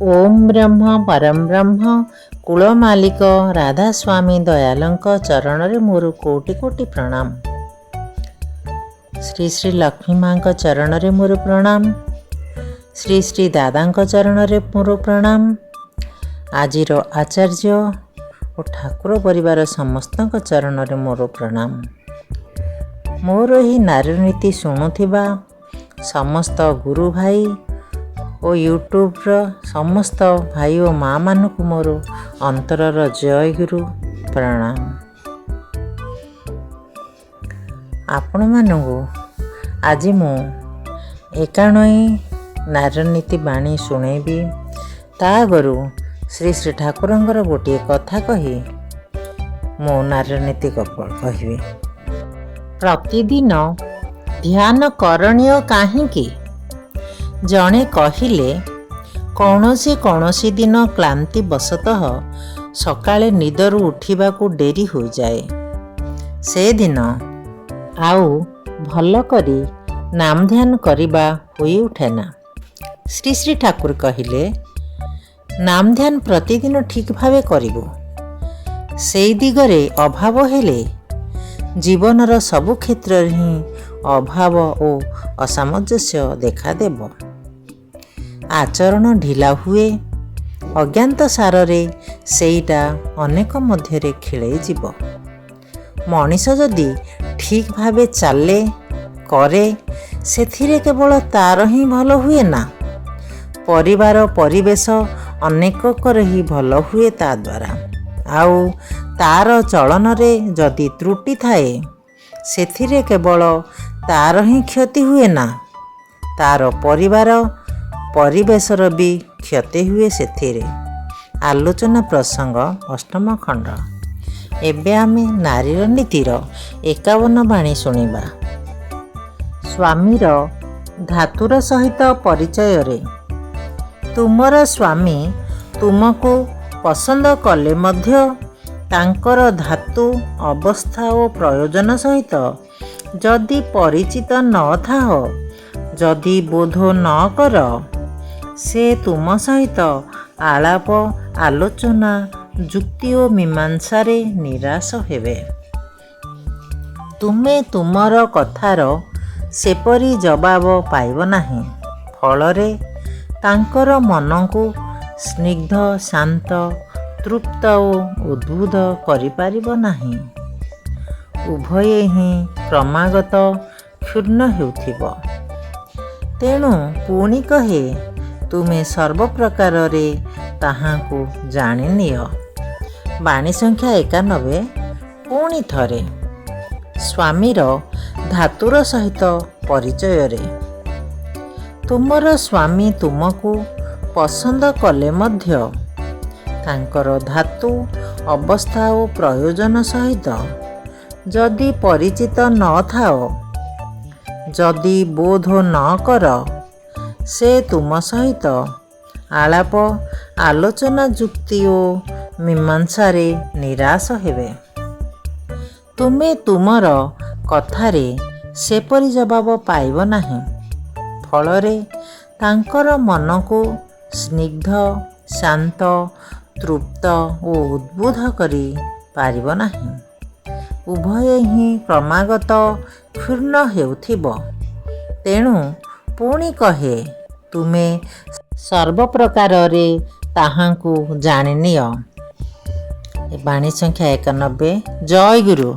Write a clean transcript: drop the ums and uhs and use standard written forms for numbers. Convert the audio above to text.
ओम ब्रह्म परम ब्रह्म कूल मालिक राधास्वामी दयालंक चरण रे मोर कोटि कोटि प्रणाम। श्री श्री लक्ष्मी माँ चरण रे मोर प्रणाम। श्री श्री दादा चरण रे मोर प्रणाम। आजिर आचार्य और ठाकुर परिवार समस्त चरण रे मोर प्रणाम। मोर ही नारी नीति शुणुथिबा समस्त गुरु भाई और यूट्यूब समस्त भाई और माँ मानक मोर अंतरर जय गुरु प्रणाम। आपण मानू आज मु एकाणई नारी नीति बाणी शुणेबी ता आगु श्री श्री ठाकुरंकर गोटे कथा कही मो नारी नीति कहबी। प्रतिदिन ध्यान करणीय काहींकी जणे कहिले कौनसी दिन क्लांति बसतः सकाळे निदरू उठिबाकू डेरी हो जाए, से दिन आउ भल करी नाम ध्यान करिबा होई उठेना। श्री श्री ठाकुर कहिले नाम ध्यान प्रतिदिन ठीक भावे करिबो, सेई दिगरे अभाव हेले जीवनर सबु क्षेत्र ही अभाव और असामंजस्य देखा देबो। आचरण ढिला हुए, अज्ञात सारे सेईटा अनेक मध्यरे खेलई जीव। मनीष जदि ठीक भावे चाले करे सेथिरे केवल तार ही भल हुए ना, परिवार परिवेश अनेककर ही भल हुए ता द्वारा। आउ तार चलन रे जदि त्रुटि थाए सेथिरे केवल तार ही क्षति हुए ना, तार परिवार परिवेशर भी क्षति हुए सेथिरे। आलोचना प्रसंग अष्टम खंड। एबे आमे नारीर नीतिर 51 बाणी शुणिबा। स्वामीर धातुर सहित परिचय रे। तुमर स्वामी तुमको पसंद कले मध्य तांकर धातु अवस्था और प्रयोजन सहित जदि परिचित न थाओ, जदि बोध न कर, से तुम सहित आलाप आलोचना जुक्ति और मीमांसारे निराश हेबे। तुमे तुमर कथार सेपरी जवाब पाइब नाही। फलरे तांकर मनकु स्निग्ध शांत तृप्त और उद्बुद्ध करिपारिब नाही। उभय ही क्रमागत क्षुण्ण हेउथिब। तेणु पुणी कहे तुमे सर्वप्रकार रे ताहाकू जानि नियो। बाणी संख्या 91। पुणी थरे। स्वामीर धातुर सहित परिचय रे। तुमर स्वामी तुमको पसंद कले मध्य तांकर धातु अवस्था और प्रयोजन सहित जदि परिचित न थाओ, जदि बोध न कर, से तुम सहित आलाप आलोचना जुक्ति और मीमांसारे निराश हेबे। तुमे तुमर कथारे सेपरी जवाब पाइब नाही। फलरे तांकर मनकु स्निग्ध शांत तृप्त और उद्बुद्ध करि पारिब नाही। उभय ही क्रमागत क्षुण्ण हेउथिब। तेणु पुणी कहे तुमे सर्वप्रकार रे ताहाकू जानि नियो। बाणी संख्या 91। जय गुरु।